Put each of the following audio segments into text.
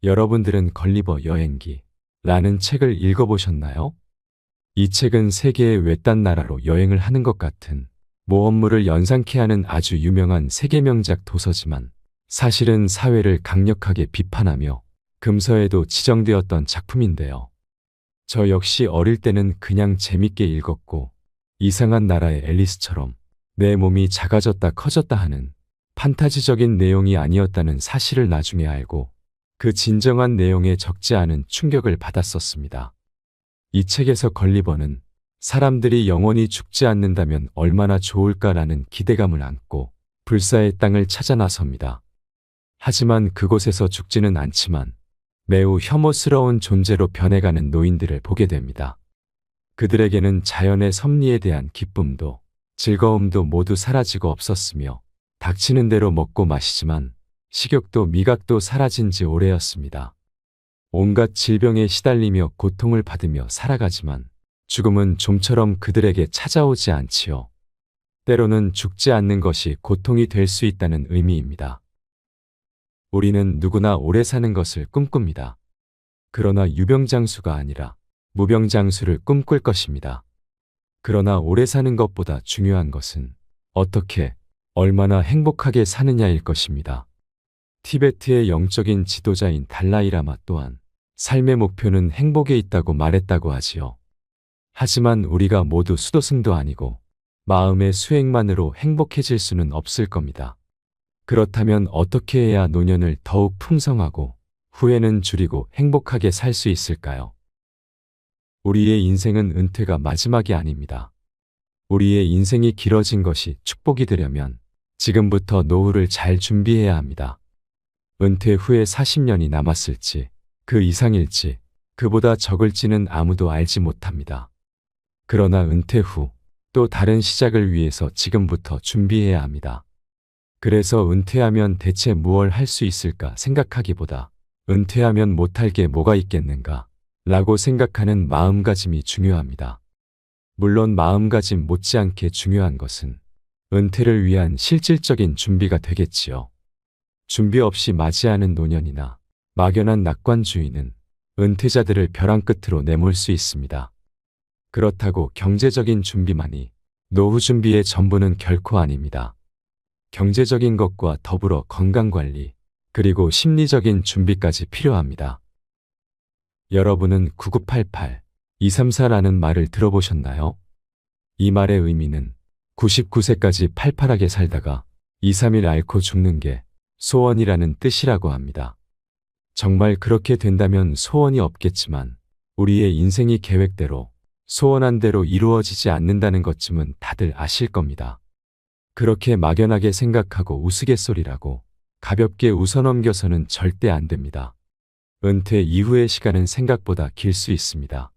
여러분들은 걸리버 여행기라는 책을 읽어보셨나요? 이 책은 세계의 외딴 나라로 여행을 하는 것 같은 모험물을 연상케 하는 아주 유명한 세계 명작 도서지만 사실은 사회를 강력하게 비판하며 금서에도 지정되었던 작품인데요. 저 역시 어릴 때는 그냥 재밌게 읽었고 이상한 나라의 앨리스처럼 내 몸이 작아졌다 커졌다 하는 판타지적인 내용이 아니었다는 사실을 나중에 알고 그 진정한 내용에 적지 않은 충격을 받았었습니다. 이 책에서 걸리버는 사람들이 영원히 죽지 않는다면 얼마나 좋을까라는 기대감을 안고 불사의 땅을 찾아 나섭니다. 하지만 그곳에서 죽지는 않지만 매우 혐오스러운 존재로 변해가는 노인들을 보게 됩니다. 그들에게는 자연의 섭리에 대한 기쁨도 즐거움도 모두 사라지고 없었으며 닥치는 대로 먹고 마시지만 식욕도 미각도 사라진 지 오래였습니다. 온갖 질병에 시달리며 고통을 받으며 살아가지만 죽음은 좀처럼 그들에게 찾아오지 않지요. 때로는 죽지 않는 것이 고통이 될 수 있다는 의미입니다. 우리는 누구나 오래 사는 것을 꿈꿉니다. 그러나 유병장수가 아니라 무병장수를 꿈꿀 것입니다. 그러나 오래 사는 것보다 중요한 것은 어떻게, 얼마나 행복하게 사느냐일 것입니다. 티베트의 영적인 지도자인 달라이라마 또한 삶의 목표는 행복에 있다고 말했다고 하지요. 하지만 우리가 모두 수도승도 아니고 마음의 수행만으로 행복해질 수는 없을 겁니다. 그렇다면 어떻게 해야 노년을 더욱 풍성하고 후회는 줄이고 행복하게 살 수 있을까요? 우리의 인생은 은퇴가 마지막이 아닙니다. 우리의 인생이 길어진 것이 축복이 되려면 지금부터 노후를 잘 준비해야 합니다. 은퇴 후에 40년이 남았을지, 그 이상일지, 그보다 적을지는 아무도 알지 못합니다. 그러나 은퇴 후 또 다른 시작을 위해서 지금부터 준비해야 합니다. 그래서 은퇴하면 대체 무얼 할 수 있을까 생각하기보다 은퇴하면 못할 게 뭐가 있겠는가 라고 생각하는 마음가짐이 중요합니다. 물론 마음가짐 못지않게 중요한 것은 은퇴를 위한 실질적인 준비가 되겠지요. 준비 없이 맞이하는 노년이나 막연한 낙관주의는 은퇴자들을 벼랑 끝으로 내몰 수 있습니다. 그렇다고 경제적인 준비만이 노후 준비의 전부는 결코 아닙니다. 경제적인 것과 더불어 건강관리, 그리고 심리적인 준비까지 필요합니다. 여러분은 9988, 234라는 말을 들어보셨나요? 이 말의 의미는 99세까지 팔팔하게 살다가 2, 3일 앓고 죽는 게 소원이라는 뜻이라고 합니다. 정말 그렇게 된다면 소원이 없겠지만 우리의 인생이 계획대로 소원한 대로 이루어지지 않는다는 것쯤은 다들 아실 겁니다. 그렇게 막연하게 생각하고 우스갯소리라고 가볍게 웃어넘겨서는 절대 안 됩니다. 은퇴 이후의 시간은 생각보다 길 수 있습니다.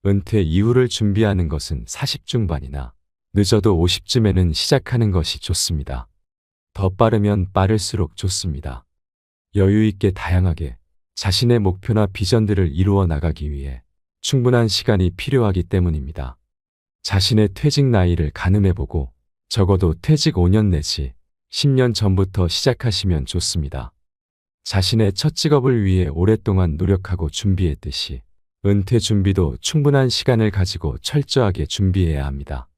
은퇴 이후를 준비하는 것은 40 중반이나 늦어도 50쯤에는 시작하는 것이 좋습니다. 더 빠르면 빠를수록 좋습니다. 여유 있게 다양하게 자신의 목표나 비전들을 이루어 나가기 위해 충분한 시간이 필요하기 때문입니다. 자신의 퇴직 나이를 가늠해보고 적어도 퇴직 5년 내지 10년 전부터 시작하시면 좋습니다. 자신의 첫 직업을 위해 오랫동안 노력하고 준비했듯이 은퇴 준비도 충분한 시간을 가지고 철저하게 준비해야 합니다.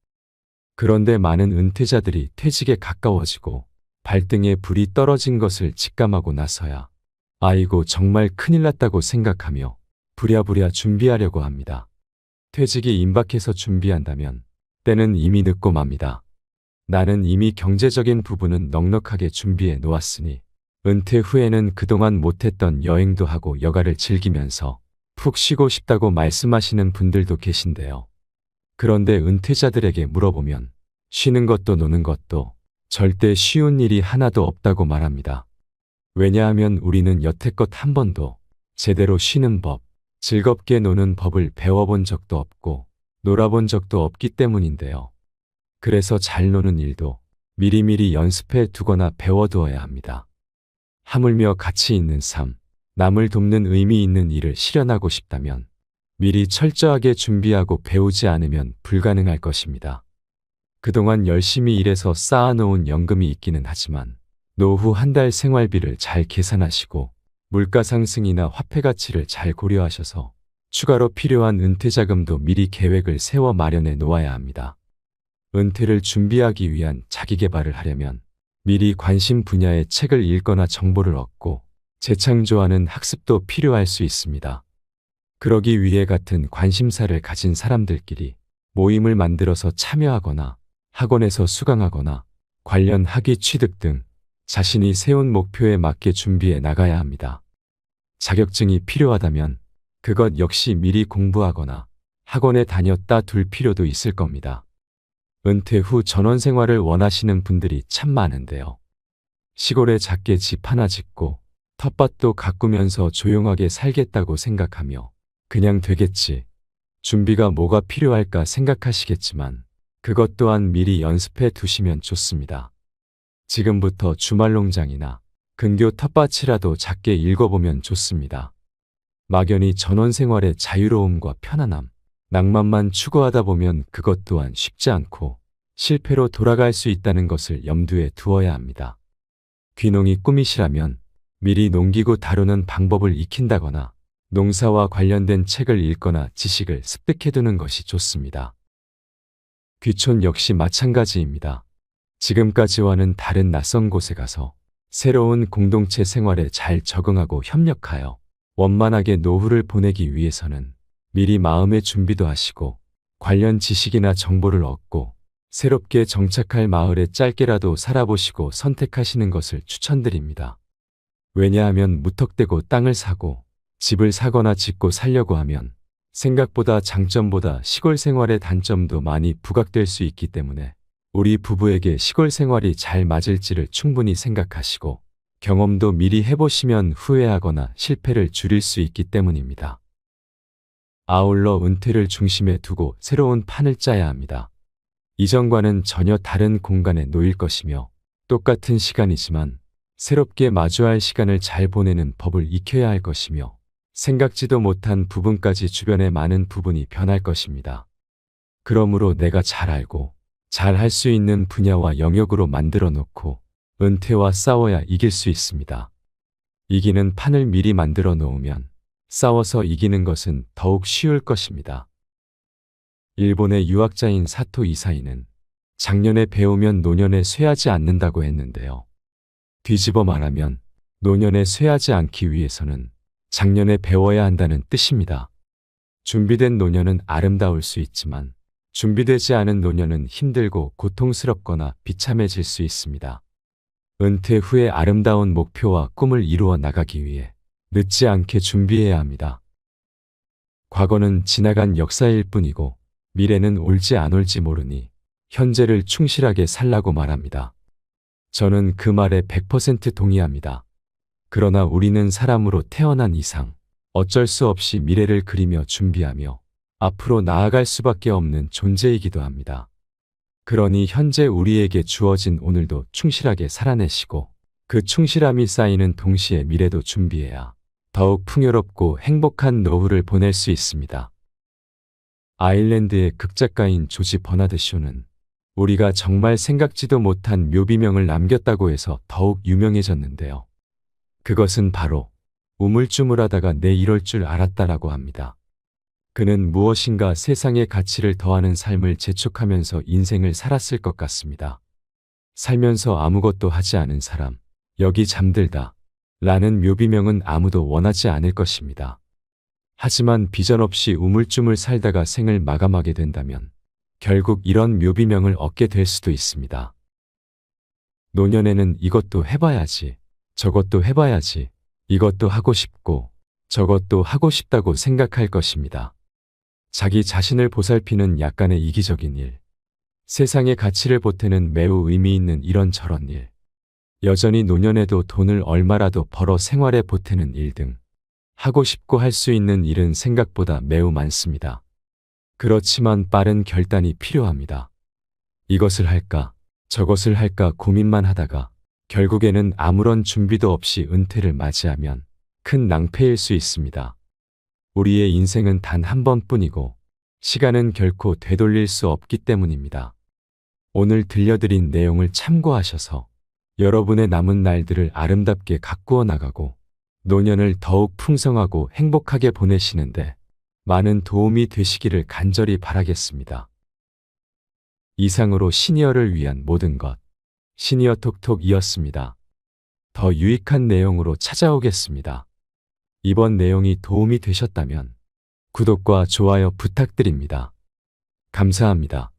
그런데 많은 은퇴자들이 퇴직에 가까워지고 발등에 불이 떨어진 것을 직감하고 나서야 아이고 정말 큰일 났다고 생각하며 부랴부랴 준비하려고 합니다. 퇴직이 임박해서 준비한다면 때는 이미 늦고 맙니다. 나는 이미 경제적인 부분은 넉넉하게 준비해 놓았으니 은퇴 후에는 그동안 못했던 여행도 하고 여가를 즐기면서 푹 쉬고 싶다고 말씀하시는 분들도 계신데요. 그런데 은퇴자들에게 물어보면 쉬는 것도 노는 것도 절대 쉬운 일이 하나도 없다고 말합니다. 왜냐하면 우리는 여태껏 한 번도 제대로 쉬는 법, 즐겁게 노는 법을 배워본 적도 없고 놀아본 적도 없기 때문인데요. 그래서 잘 노는 일도 미리미리 연습해 두거나 배워두어야 합니다. 하물며 가치 있는 삶, 남을 돕는 의미 있는 일을 실현하고 싶다면 미리 철저하게 준비하고 배우지 않으면 불가능할 것입니다. 그동안 열심히 일해서 쌓아놓은 연금이 있기는 하지만 노후 한 달 생활비를 잘 계산하시고 물가 상승이나 화폐 가치를 잘 고려하셔서 추가로 필요한 은퇴 자금도 미리 계획을 세워 마련해 놓아야 합니다. 은퇴를 준비하기 위한 자기 개발을 하려면 미리 관심 분야의 책을 읽거나 정보를 얻고 재창조하는 학습도 필요할 수 있습니다. 그러기 위해 같은 관심사를 가진 사람들끼리 모임을 만들어서 참여하거나 학원에서 수강하거나 관련 학위 취득 등 자신이 세운 목표에 맞게 준비해 나가야 합니다. 자격증이 필요하다면 그것 역시 미리 공부하거나 학원에 다녔다 둘 필요도 있을 겁니다. 은퇴 후 전원 생활을 원하시는 분들이 참 많은데요. 시골에 작게 집 하나 짓고 텃밭도 가꾸면서 조용하게 살겠다고 생각하며 그냥 되겠지, 준비가 뭐가 필요할까 생각하시겠지만 그것 또한 미리 연습해 두시면 좋습니다. 지금부터 주말농장이나 근교 텃밭이라도 작게 읽어보면 좋습니다. 막연히 전원 생활의 자유로움과 편안함, 낭만만 추구하다 보면 그것 또한 쉽지 않고 실패로 돌아갈 수 있다는 것을 염두에 두어야 합니다. 귀농이 꿈이시라면 미리 농기구 다루는 방법을 익힌다거나 농사와 관련된 책을 읽거나 지식을 습득해두는 것이 좋습니다. 귀촌 역시 마찬가지입니다. 지금까지와는 다른 낯선 곳에 가서 새로운 공동체 생활에 잘 적응하고 협력하여 원만하게 노후를 보내기 위해서는 미리 마음의 준비도 하시고 관련 지식이나 정보를 얻고 새롭게 정착할 마을에 짧게라도 살아보시고 선택하시는 것을 추천드립니다. 왜냐하면 무턱대고 땅을 사고 집을 사거나 짓고 살려고 하면 생각보다 장점보다 시골 생활의 단점도 많이 부각될 수 있기 때문에 우리 부부에게 시골 생활이 잘 맞을지를 충분히 생각하시고 경험도 미리 해보시면 후회하거나 실패를 줄일 수 있기 때문입니다. 아울러 은퇴를 중심에 두고 새로운 판을 짜야 합니다. 이전과는 전혀 다른 공간에 놓일 것이며 똑같은 시간이지만 새롭게 마주할 시간을 잘 보내는 법을 익혀야 할 것이며 생각지도 못한 부분까지 주변의 많은 부분이 변할 것입니다. 그러므로 내가 잘 알고 잘 할 수 있는 분야와 영역으로 만들어 놓고 은퇴와 싸워야 이길 수 있습니다. 이기는 판을 미리 만들어 놓으면 싸워서 이기는 것은 더욱 쉬울 것입니다. 일본의 유학자인 사토 이사이는 작년에 배우면 노년에 쇠하지 않는다고 했는데요. 뒤집어 말하면 노년에 쇠하지 않기 위해서는 작년에 배워야 한다는 뜻입니다. 준비된 노년은 아름다울 수 있지만 준비되지 않은 노년은 힘들고 고통스럽거나 비참해질 수 있습니다. 은퇴 후에 아름다운 목표와 꿈을 이루어 나가기 위해 늦지 않게 준비해야 합니다. 과거는 지나간 역사일 뿐이고 미래는 올지 안 올지 모르니 현재를 충실하게 살라고 말합니다. 저는 그 말에 100% 동의합니다. 그러나 우리는 사람으로 태어난 이상 어쩔 수 없이 미래를 그리며 준비하며 앞으로 나아갈 수밖에 없는 존재이기도 합니다. 그러니 현재 우리에게 주어진 오늘도 충실하게 살아내시고 그 충실함이 쌓이는 동시에 미래도 준비해야 더욱 풍요롭고 행복한 노후를 보낼 수 있습니다. 아일랜드의 극작가인 조지 버나드 쇼는 우리가 정말 생각지도 못한 묘비명을 남겼다고 해서 더욱 유명해졌는데요. 그것은 바로 우물쭈물하다가 내 이럴 줄 알았다라고 합니다. 그는 무엇인가 세상의 가치를 더하는 삶을 재촉하면서 인생을 살았을 것 같습니다. 살면서 아무것도 하지 않은 사람, 여기 잠들다 라는 묘비명은 아무도 원하지 않을 것입니다. 하지만 비전 없이 우물쭈물 살다가 생을 마감하게 된다면 결국 이런 묘비명을 얻게 될 수도 있습니다. 노년에는 이것도 해봐야지, 저것도 해봐야지, 이것도 하고 싶고 저것도 하고 싶다고 생각할 것입니다. 자기 자신을 보살피는 약간의 이기적인 일, 세상의 가치를 보태는 매우 의미 있는 이런저런 일, 여전히 노년에도 돈을 얼마라도 벌어 생활에 보태는 일 등 하고 싶고 할 수 있는 일은 생각보다 매우 많습니다. 그렇지만 빠른 결단이 필요합니다. 이것을 할까, 저것을 할까 고민만 하다가 결국에는 아무런 준비도 없이 은퇴를 맞이하면 큰 낭패일 수 있습니다. 우리의 인생은 단 한 번뿐이고 시간은 결코 되돌릴 수 없기 때문입니다. 오늘 들려드린 내용을 참고하셔서 여러분의 남은 날들을 아름답게 가꾸어 나가고 노년을 더욱 풍성하고 행복하게 보내시는데 많은 도움이 되시기를 간절히 바라겠습니다. 이상으로 시니어를 위한 모든 것 시니어 톡톡이었습니다. 더 유익한 내용으로 찾아오겠습니다. 이번 내용이 도움이 되셨다면 구독과 좋아요 부탁드립니다. 감사합니다.